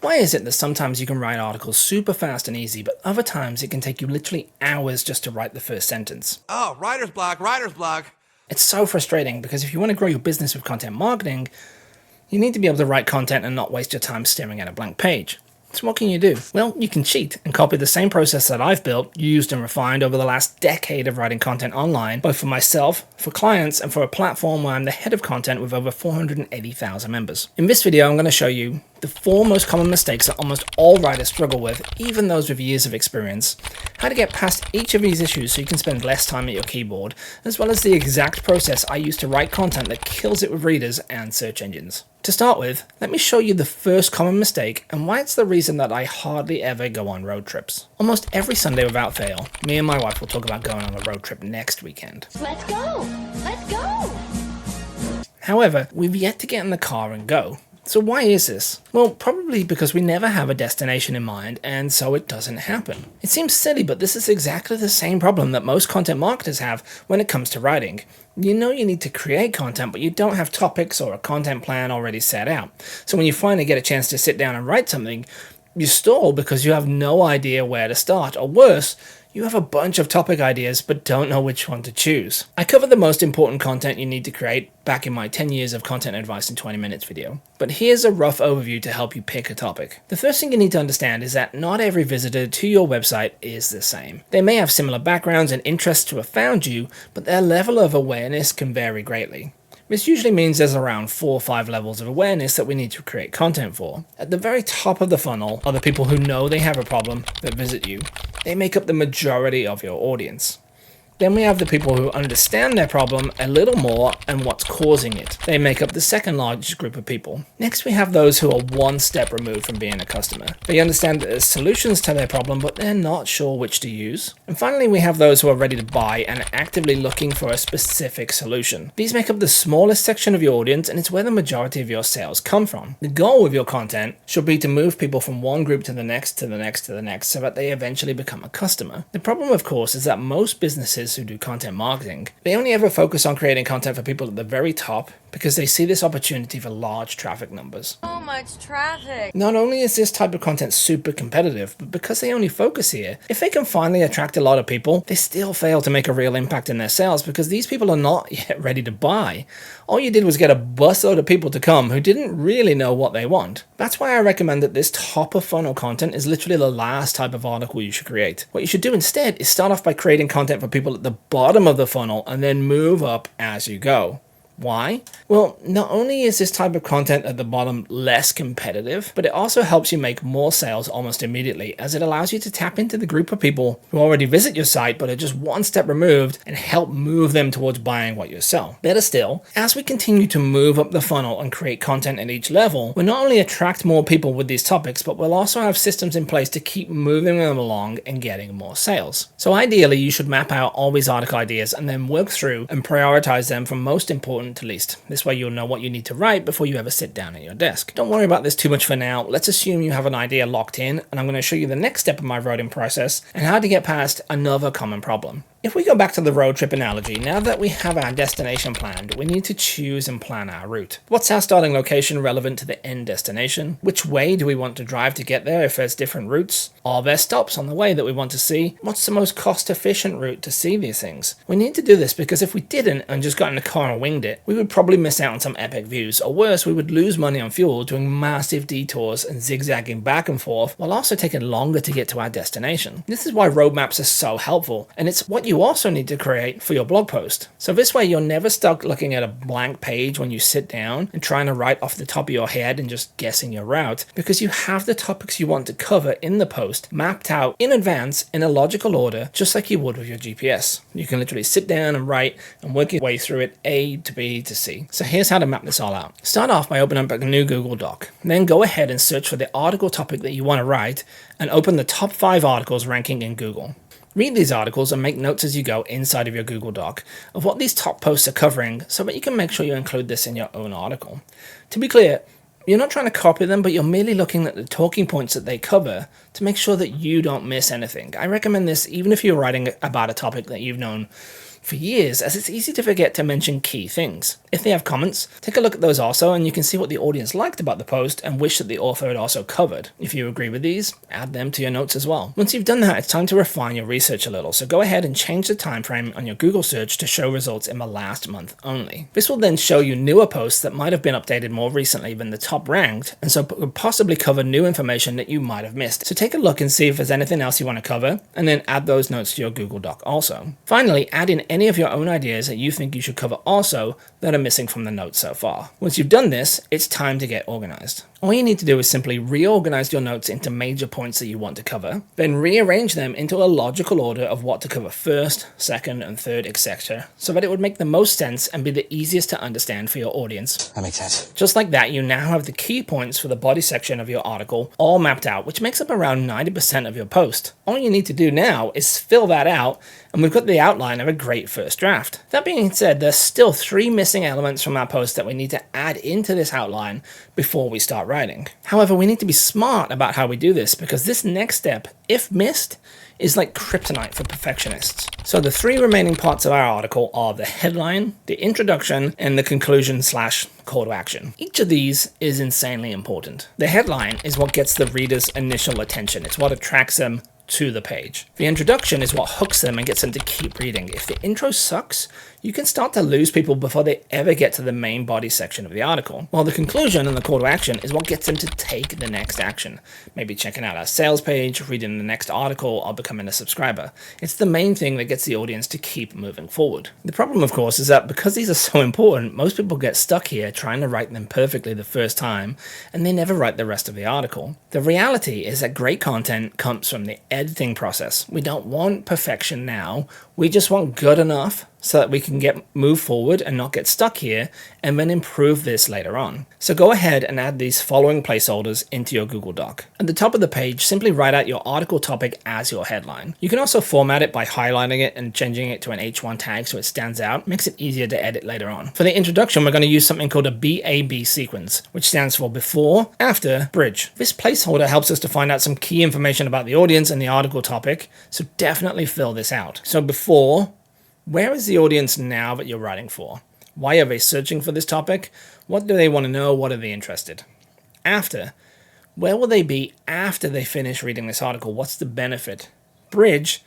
Why is it that sometimes you can write articles super fast and easy, but other times it can take you literally hours just to write the first sentence? Oh, writer's block, writer's block. It's so frustrating because if you want to grow your business with content marketing, you need to be able to write content and not waste your time staring at a blank page. So what can you do? Well, you can cheat and copy the same process that I've built, used and refined over the last decade of writing content online, both for myself, for clients, and for a platform where I'm the head of content with over 480,000 members. In this video, I'm going to show you the 4 most common mistakes that almost all writers struggle with, even those with years of experience, how to get past each of these issues so you can spend less time at your keyboard, as well as the exact process I use to write content that kills it with readers and search engines. To start with, let me show you the first common mistake and why it's the reason that I hardly ever go on road trips. Almost every Sunday without fail, me and my wife will talk about going on a road trip next weekend. Let's go! Let's go! However, we've yet to get in the car and go. So why is this? Well, probably because we never have a destination in mind, and so it doesn't happen. It seems silly, but this is exactly the same problem that most content marketers have when it comes to writing. You know you need to create content, but you don't have topics or a content plan already set out. So when you finally get a chance to sit down and write something, you stall because you have no idea where to start, or worse, you have a bunch of topic ideas but don't know which one to choose. I covered the most important content you need to create back in my 10 years of content advice in 20 minutes video. But here's a rough overview to help you pick a topic. The first thing you need to understand is that not every visitor to your website is the same. They may have similar backgrounds and interests to have found you, but their level of awareness can vary greatly. This usually means there's around 4 or 5 levels of awareness that we need to create content for. At the very top of the funnel are the people who know they have a problem that visit you. They make up the majority of your audience. Then we have the people who understand their problem a little more and what's causing it. They make up the second largest group of people. Next we have those who are one step removed from being a customer. They understand that there's solutions to their problem, but they're not sure which to use. And finally we have those who are ready to buy and are actively looking for a specific solution. These make up the smallest section of your audience, and it's where the majority of your sales come from. The goal with your content should be to move people from one group to the next, to the next, to the next, so that they eventually become a customer. The problem, of course, is that most businesses who do content marketing, they only ever focus on creating content for people at the very top because they see this opportunity for large traffic numbers. So much traffic! Not only is this type of content super competitive, but because they only focus here, if they can finally attract a lot of people, they still fail to make a real impact in their sales because these people are not yet ready to buy. All you did was get a busload of people to come who didn't really know what they want. That's why I recommend that this top of funnel content is literally the last type of article you should create. What you should do instead is start off by creating content for people at the bottom of the funnel and then move up as you go. Why? Well, not only is this type of content at the bottom less competitive, but it also helps you make more sales almost immediately, as it allows you to tap into the group of people who already visit your site but are just one step removed and help move them towards buying what you sell. Better still, as we continue to move up the funnel and create content at each level, we'll not only attract more people with these topics, but we'll also have systems in place to keep moving them along and getting more sales. So ideally, you should map out all these article ideas and then work through and prioritize them from most important to least. This way you'll know what you need to write before you ever sit down at your desk. Don't worry about this too much for now. Let's assume you have an idea locked in, and I'm going to show you the next step of my writing process and how to get past another common problem. If we go back to the road trip analogy, now that we have our destination planned, we need to choose and plan our route. What's our starting location relevant to the end destination? Which way do we want to drive to get there if there's different routes? Are there stops on the way that we want to see? What's the most cost-efficient route to see these things? We need to do this because if we didn't and just got in the car and winged it, we would probably miss out on some epic views, or worse, we would lose money on fuel doing massive detours and zigzagging back and forth while also taking longer to get to our destination. This is why roadmaps are so helpful, and it's what you also need to create for your blog post. So this way you're never stuck looking at a blank page when you sit down and trying to write off the top of your head and just guessing your route, because you have the topics you want to cover in the post mapped out in advance in a logical order, just like you would with your GPS. You can literally sit down and write and work your way through it A to B to C. So here's how to map this all out. Start off by opening up a new Google Doc. Then go ahead and search for the article topic that you want to write and open the top 5 articles ranking in Google. Read these articles and make notes as you go inside of your Google Doc of what these top posts are covering so that you can make sure you include this in your own article. To be clear, you're not trying to copy them, but you're merely looking at the talking points that they cover to make sure that you don't miss anything. I recommend this even if you're writing about a topic that you've known for years, as it's easy to forget to mention key things. If they have comments, take a look at those also, and you can see what the audience liked about the post and wish that the author had also covered. If you agree with these, add them to your notes as well. Once you've done that, it's time to refine your research a little, so go ahead and change the time frame on your Google search to show results in the last month only. This will then show you newer posts that might have been updated more recently than the top ranked, and so could possibly cover new information that you might have missed. So take a look and see if there's anything else you want to cover, and then add those notes to your Google Doc also. Finally, add in any of your own ideas that you think you should cover also that are missing from the notes so far. Once you've done this, it's time to get organized. All you need to do is simply reorganize your notes into major points that you want to cover, then rearrange them into a logical order of what to cover first, second, and third, etc., so that it would make the most sense and be the easiest to understand for your audience. That makes sense. Just like that, you now have the key points for the body section of your article all mapped out, which makes up around 90% of your post. All you need to do now is fill that out, and we've got the outline of a great first draft. That being said, there's still 3 missing elements from our post that we need to add into this outline before we start writing. However, we need to be smart about how we do this, because this next step, if missed, is like kryptonite for perfectionists. So the 3 remaining parts of our article are the headline, the introduction, and the conclusion/call to action. Each of these is insanely important. The headline is what gets the reader's initial attention. It's what attracts them to the page. The introduction is what hooks them and gets them to keep reading. If the intro sucks, you can start to lose people before they ever get to the main body section of the article. While the conclusion and the call to action is what gets them to take the next action. Maybe checking out our sales page, reading the next article, or becoming a subscriber. It's the main thing that gets the audience to keep moving forward. The problem, of course, is that because these are so important, most people get stuck here trying to write them perfectly the first time, and they never write the rest of the article. The reality is that great content comes from the editing process. We don't want perfection now, we just want good enough so that we can move forward and not get stuck here, and then improve this later on. So go ahead and add these following placeholders into your Google Doc. At the top of the page, simply write out your article topic as your headline. You can also format it by highlighting it and changing it to an H1 tag so it stands out, makes it easier to edit later on. For the introduction, we're going to use something called a BAB sequence, which stands for before, after, bridge. This placeholder helps us to find out some key information about the audience and the article topic, so definitely fill this out. So before, where is the audience now that you're writing for? Why are they searching for this topic? What do they want to know? What are they interested? After, where will they be after they finish reading this article? What's the benefit? Bridge,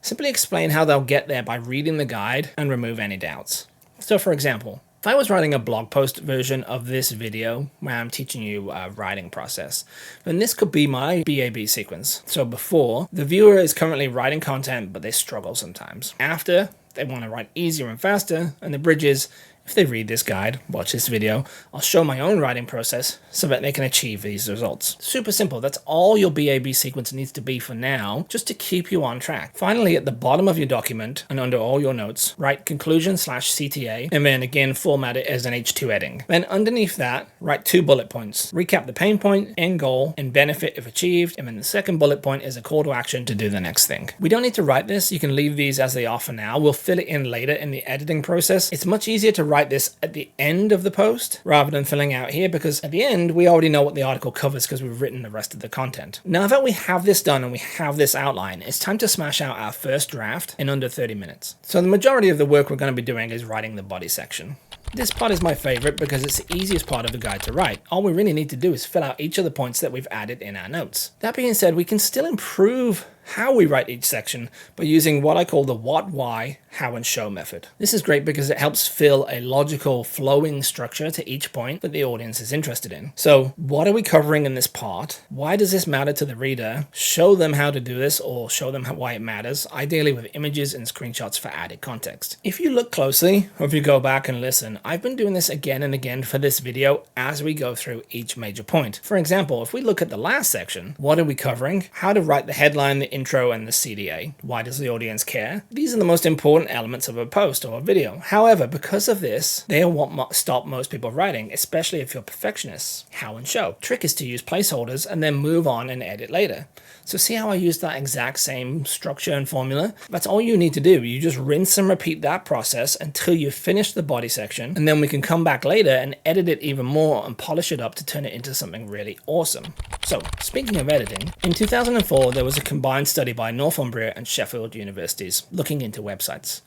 simply explain how they'll get there by reading the guide and remove any doubts. So for example, if I was writing a blog post version of this video where I'm teaching you a writing process, then this could be my BAB sequence. So before, the viewer is currently writing content, but they struggle sometimes. After, they want to write easier and faster, and the bridge is, if they read this guide, watch this video, I'll show my own writing process so that they can achieve these results. Super simple. That's all your BAB sequence needs to be for now, just to keep you on track. Finally, at the bottom of your document and under all your notes, write conclusion/CTA, and then again format it as an H2 heading. Then underneath that, write 2 bullet points. Recap the pain point, end goal, and benefit if achieved, and then the second bullet point is a call to action to do the next thing. We don't need to write this. You can leave these as they are for now. We'll fill it in later in the editing process. It's much easier to write this at the end of the post rather than filling out here, because at the end we already know what the article covers because we've written the rest of the content. Now that we have this done and we have this outline, it's time to smash out our first draft in under 30 minutes. So the majority of the work we're going to be doing is writing the body section. This part is my favorite because it's the easiest part of the guide to write. All we really need to do is fill out each of the points that we've added in our notes. That being said, we can still improve how we write each section by using what I call the what, why, how, and show method. This is great because it helps fill a logical flowing structure to each point that the audience is interested in. So what are we covering in this part? Why does this matter to the reader? Show them how to do this, or show them why it matters, ideally with images and screenshots for added context. If you look closely, or if you go back and listen, I've been doing this again and again for this video as we go through each major point. For example, if we look at the last section, what are we covering? How to write the headline, the intro, and the CTA. Why does the audience care? These are the most important elements of a post or a video. However, because of this, they are what stop most people writing, especially if you're perfectionists. How and show. Trick is to use placeholders and then move on and edit later. So see how I used that exact same structure and formula? That's all you need to do. You just rinse and repeat that process until you finish the body section, and then we can come back later and edit it even more and polish it up to turn it into something really awesome. So speaking of editing, in 2004 there was a combined study by Northumbria and Sheffield universities looking into websites.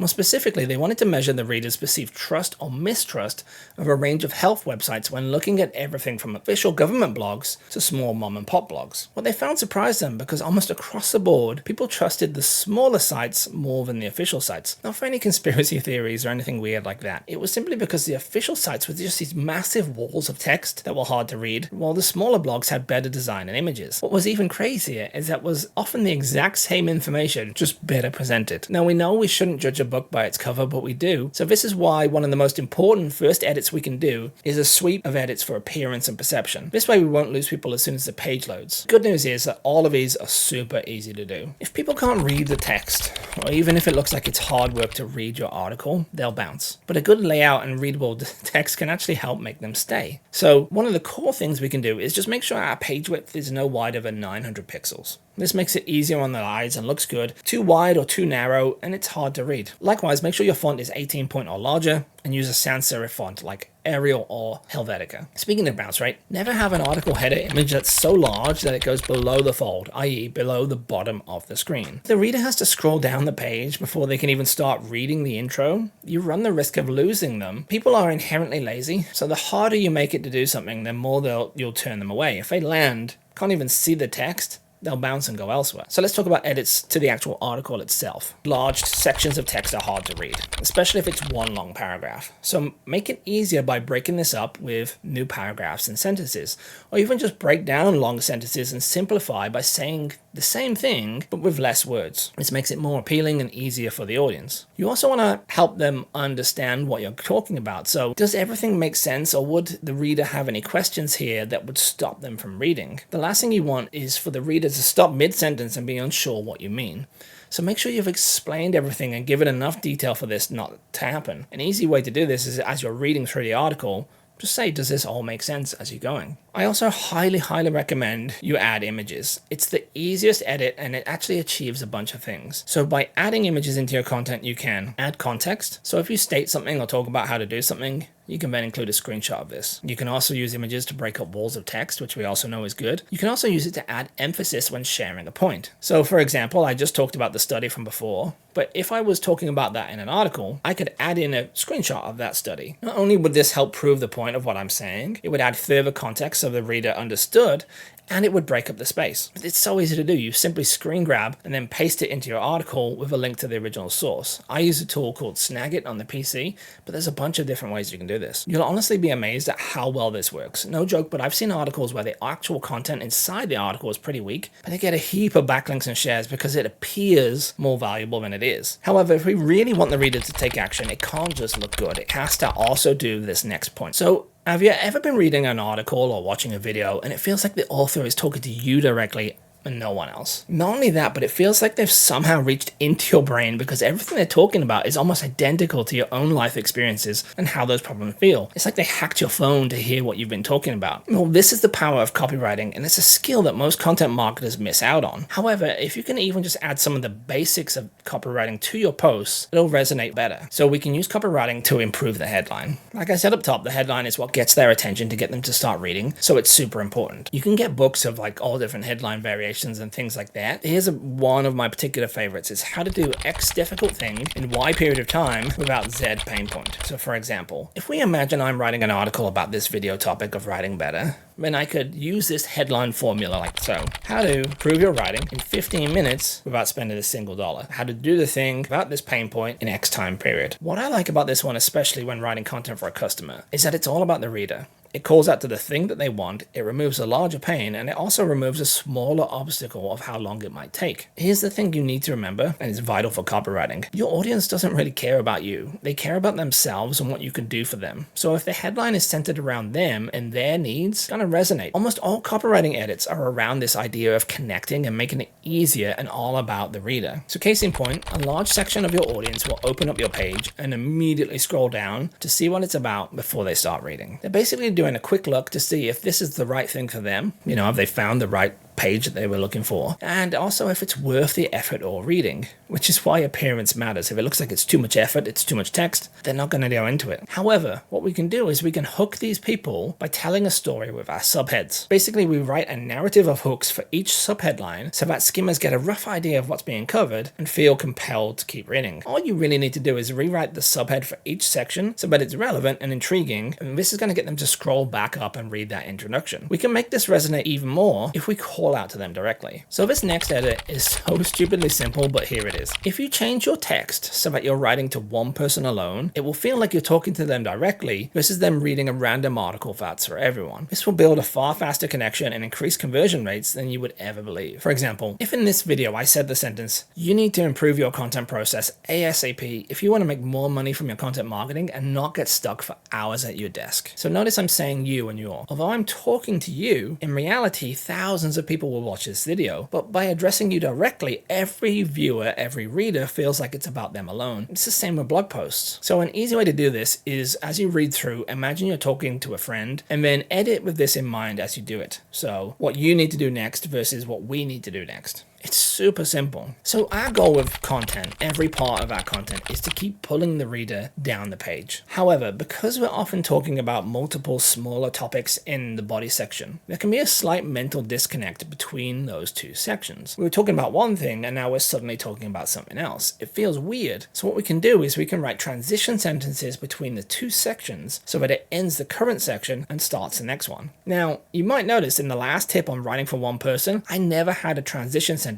More specifically, they wanted to measure the reader's perceived trust or mistrust of a range of health websites when looking at everything from official government blogs to small mom and pop blogs. What they found surprised them because almost across the board, people trusted the smaller sites more than the official sites. Not for any conspiracy theories or anything weird like that. It was simply because the official sites were just these massive walls of text that were hard to read, while the smaller blogs had better design and images. What was even crazier is that was often the exact same information, just better presented. Now we know we shouldn't judge a book by its cover, but we do. So this is why one of the most important first edits we can do is a suite of edits for appearance and perception. This way we won't lose people as soon as the page loads. Good news is that all of these are super easy to do. If people can't read the text, or even if it looks like it's hard work to read your article, they'll bounce. But a good layout and readable text can actually help make them stay. So one of the core things we can do is just make sure our page width is no wider than 900 pixels. This makes it easier on the eyes and looks good. Too wide or too narrow and it's hard to read. Likewise, make sure your font is 18 point or larger and use a sans serif font like Arial or Helvetica. Speaking of bounce rate, never have an article header image that's so large that it goes below the fold, i.e. below the bottom of the screen. If the reader has to scroll down the page before they can even start reading the intro, you run the risk of losing them. People are inherently lazy, so the harder you make it to do something, the more you'll turn them away. If they can't even see the text, they'll bounce and go elsewhere. So let's talk about edits to the actual article itself. Large sections of text are hard to read, especially if it's one long paragraph. So make it easier by breaking this up with new paragraphs and sentences, or even just break down long sentences and simplify by saying the same thing, but with less words. This makes it more appealing and easier for the audience. You also want to help them understand what you're talking about. So does everything make sense, or would the reader have any questions here that would stop them from reading? The last thing you want is for the reader to stop mid-sentence and be unsure what you mean. So make sure you've explained everything and give it enough detail for this not to happen. An easy way to do this is as you're reading through the article, just say, does this all make sense as you're going? I also highly recommend you add images. It's the easiest edit and it actually achieves a bunch of things. So by adding images into your content, you can add context. So if you state something or talk about how to do something, you can then include a screenshot of this. You can also use images to break up walls of text, which we also know is good. You can also use it to add emphasis when sharing a point. So for example, I just talked about the study from before, but if I was talking about that in an article, I could add in a screenshot of that study. Not only would this help prove the point of what I'm saying, it would add further context so the reader understood, and it would break up the space. But it's so easy to do. You simply screen grab and then paste it into your article with a link to the original source. I use a tool called Snagit on the PC, but there's a bunch of different ways you can do this. You'll honestly be amazed at how well this works. No joke, but I've seen articles where the actual content inside the article is pretty weak, but they get a heap of backlinks and shares because it appears more valuable than it is. However, if we really want the reader to take action, it can't just look good. It has to also do this next point. So have you ever been reading an article or watching a video and it feels like the author is talking to you directly and no one else? Not only that, but it feels like they've somehow reached into your brain because everything they're talking about is almost identical to your own life experiences and how those problems feel. It's like they hacked your phone to hear what you've been talking about. Well, this is the power of copywriting, and it's a skill that most content marketers miss out on. However, if you can even just add some of the basics of copywriting to your posts, it'll resonate better. So we can use copywriting to improve the headline. Like I said up top, the headline is what gets their attention to get them to start reading, so it's super important. You can get books of like all different headline variations and things like that. Here's one of my particular favorites. It's how to do X difficult thing in Y period of time without Z pain point. So for example, if we imagine I'm writing an article about this video topic of writing better, then I could use this headline formula like so. How to improve your writing in 15 minutes without spending a single dollar. How to do the thing without this pain point in X time period. What I like about this one, especially when writing content for a customer, is that it's all about the reader. It calls out to the thing that they want, it removes a larger pain, and it also removes a smaller obstacle of how long it might take. Here's the thing you need to remember, and it's vital for copywriting. Your audience doesn't really care about you. They care about themselves and what you can do for them. So if the headline is centered around them and their needs, it's gonna resonate. Almost all copywriting edits are around this idea of connecting and making it easier and all about the reader. So case in point, a large section of your audience will open up your page and immediately scroll down to see what it's about before they start reading. They're basically doing a quick look to see if this is the right thing for them. You know, have they found the right page that they were looking for, and also if it's worth the effort or reading, which is why appearance matters. If it looks like it's too much effort, it's too much text, they're not going to go into it. However, what we can do is we can hook these people by telling a story with our subheads. Basically, we write a narrative of hooks for each subheadline so that skimmers get a rough idea of what's being covered and feel compelled to keep reading. All you really need to do is rewrite the subhead for each section so that it's relevant and intriguing, and this is going to get them to scroll back up and read that introduction. We can make this resonate even more if we call out to them directly. So this next edit is so stupidly simple, but here it is. If you change your text so that you're writing to one person alone, it will feel like you're talking to them directly versus them reading a random article that's for everyone. This will build a far faster connection and increase conversion rates than you would ever believe. For example, if in this video I said the sentence, "You need to improve your content process ASAP if you want to make more money from your content marketing and not get stuck for hours at your desk." So notice I'm saying you and your. Although I'm talking to you, in reality, thousands of people will watch this video, but by addressing you directly, every viewer, every reader feels like it's about them alone. It's the same with blog posts. So an easy way to do this is, as you read through, imagine you're talking to a friend and then edit with this in mind as you do it. So what you need to do next versus what we need to do next. It's super simple. So our goal with content, every part of our content, is to keep pulling the reader down the page. However, because we're often talking about multiple smaller topics in the body section, there can be a slight mental disconnect between those two sections. We were talking about one thing and now we're suddenly talking about something else. It feels weird. So what we can do is we can write transition sentences between the two sections so that it ends the current section and starts the next one. Now, you might notice in the last tip on writing for one person, I never had a transition sentence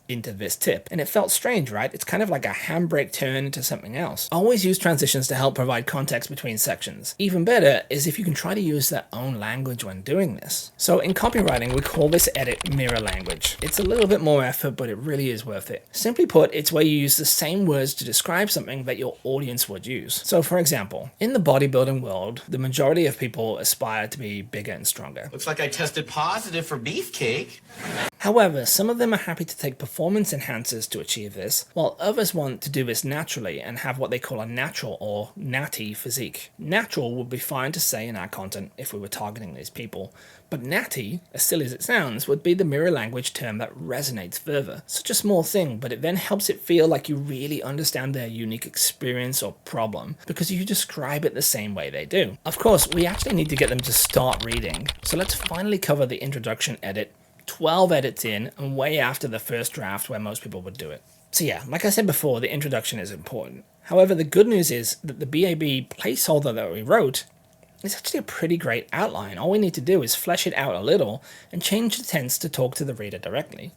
into this tip, and it felt strange, right? It's kind of like a handbrake turn into something else. Always use transitions to help provide context between sections. Even better is if you can try to use their own language when doing this. So in copywriting, we call this edit mirror language. It's a little bit more effort, but it really is worth it. Simply put, it's where you use the same words to describe something that your audience would use. So for example, in the bodybuilding world, the majority of people aspire to be bigger and stronger. Looks like I tested positive for beefcake. However, some of them are happy to take performance enhancers to achieve this, while others want to do this naturally and have what they call a natural or natty physique. Natural would be fine to say in our content if we were targeting these people, but natty, as silly as it sounds, would be the mirror language term that resonates further. Such a small thing, but it then helps it feel like you really understand their unique experience or problem because you describe it the same way they do. Of course, we actually need to get them to start reading, so let's finally cover the introduction edit, 12 edits in and way after the first draft where most people would do it. So yeah, like I said before, the introduction is important. However, the good news is that the BAB placeholder that we wrote is actually a pretty great outline. All we need to do is flesh it out a little and change the tense to talk to the reader directly.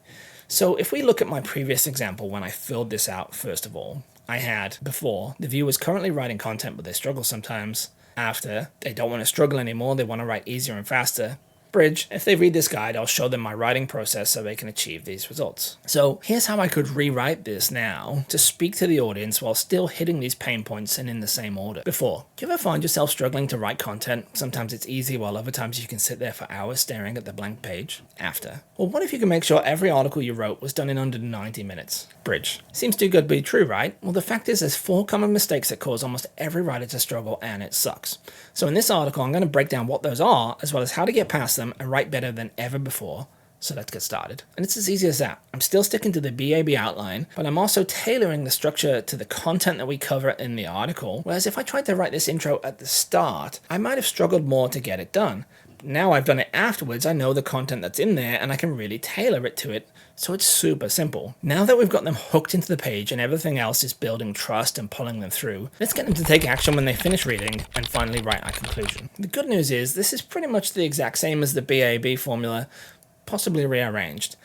So if we look at my previous example when I filled this out, first of all, I had before, the viewer is currently writing content but they struggle sometimes. After, they don't want to struggle anymore, they want to write easier and faster. Bridge, if they read this guide, I'll show them my writing process so they can achieve these results. So here's how I could rewrite this now to speak to the audience while still hitting these pain points and in the same order. Before, do you ever find yourself struggling to write content? Sometimes it's easy while other times you can sit there for hours staring at the blank page. After, well, what if you can make sure every article you wrote was done in under 90 minutes? Bridge, seems too good to be true, right? Well, the fact is there's 4 common mistakes that cause almost every writer to struggle, and it sucks. So in this article, I'm going to break down what those are, as well as how to get past them and write better than ever before. So let's get started. And it's as easy as that. I'm still sticking to the BAB outline, but I'm also tailoring the structure to the content that we cover in the article. Whereas if I tried to write this intro at the start, I might have struggled more to get it done. Now I've done it afterwards, I know the content that's in there and I can really tailor it to it. So it's super simple. Now that we've got them hooked into the page and everything else is building trust and pulling them through, let's get them to take action when they finish reading and finally write our conclusion. The good news is this is pretty much the exact same as the BAB formula, possibly rearranged.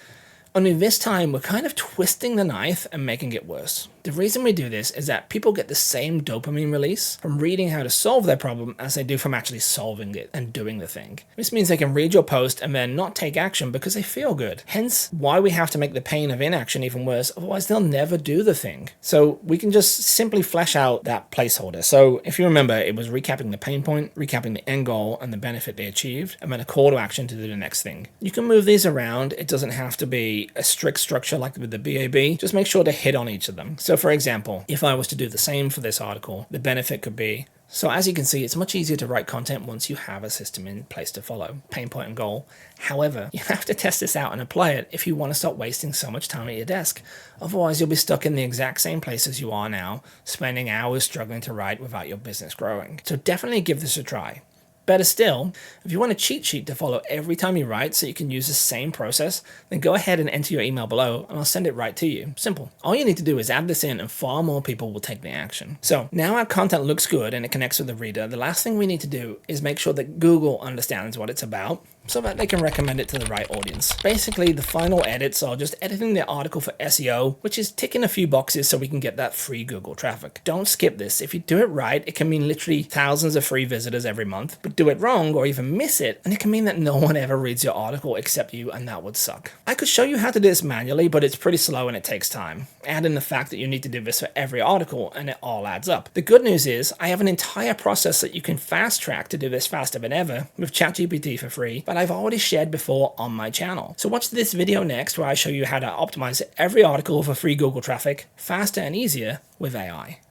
Only this time we're kind of twisting the knife and making it worse. The reason we do this is that people get the same dopamine release from reading how to solve their problem as they do from actually solving it and doing the thing. This means they can read your post and then not take action because they feel good. Hence why we have to make the pain of inaction even worse, otherwise they'll never do the thing. So we can just simply flesh out that placeholder. So if you remember, it was recapping the pain point, recapping the end goal and the benefit they achieved, and then a call to action to do the next thing. You can move these around. It doesn't have to be a strict structure like with the BAB. Just make sure to hit on each of them. So for example, if I was to do the same for this article, the benefit could be So as you can see, it's much easier to write content once you have a system in place to follow, pain point and goal. However, you have to test this out and apply it if you want to stop wasting so much time at your desk. Otherwise, you'll be stuck in the exact same place as you are now, spending hours struggling to write without your business growing. So definitely give this a try. Better still, if you want a cheat sheet to follow every time you write so you can use the same process, then go ahead and enter your email below and I'll send it right to you. Simple. All you need to do is add this in and far more people will take the action. So now our content looks good and it connects with the reader, the last thing we need to do is make sure that Google understands what it's about so that they can recommend it to the right audience. Basically, the final edits are just editing the article for SEO, which is ticking a few boxes so we can get that free Google traffic. Don't skip this. If you do it right, it can mean literally thousands of free visitors every month, but do it wrong or even miss it, and it can mean that no one ever reads your article except you, and that would suck. I could show you how to do this manually, but it's pretty slow and it takes time. Add in the fact that you need to do this for every article and it all adds up. The good news is I have an entire process that you can fast track to do this faster than ever with ChatGPT for free, but I've already shared before on my channel. So watch this video next where I show you how to optimize every article for free Google traffic faster and easier with AI.